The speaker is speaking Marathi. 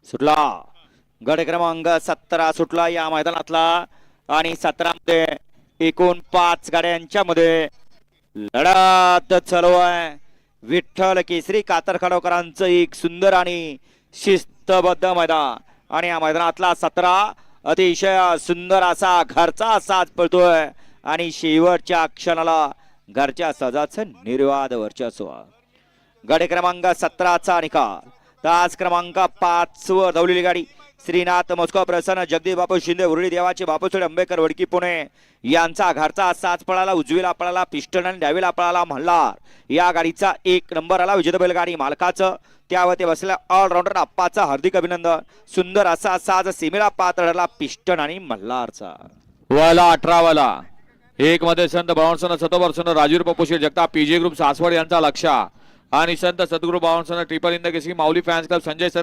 सुटला गड क्रमांक 17 सुटला या मैदानातला आणि 17 मध्ये एकूण 5 गाड्यांच्या मध्ये लढत चालू आहे. विठ्ठल केसरी कातर खडवकरांचं एक सुंदर आणि शिस्तबद्ध मैदान आणि या मैदानातला 17 अतिशय सुंदर असा घरचा साज पळतोय आणि शेवटच्या क्षणाला घरच्या साजाचं निर्वाद वर्चस्व. गड क्रमांक 17चा निकाल. तास क्रमांक 5 वर धावलेली गाडी श्रीनाथ मस्को प्रसन्न जगदीश बापू शिंदे उरळी देवाचे बापूसोडे अंबेकर वडकी पुणे यांचा घरचा साज पळाला. उजवीला पळाला पिस्टन आणि डावीला पळाला मल्हार. या गाडीचा 1 नंबर आला. विजेता बैलगाडी मालकाचं त्यावरती बसलेल्या ऑलराऊंडर आप्पाचा हार्दिक अभिनंदन. सुंदर असा साज सीमेला पात्र ठरला पिस्टन आणि मल्हारचा. वाला 18 वाला 1 मध्ये संत बावनसन सतोबरसन राजीव पपोशी जगताप पीजे ग्रुप सासवड यांचा लक्ष आणि संत सद्गुरू बावनसन triple in the Kesari Mauli fans club Sanjay sir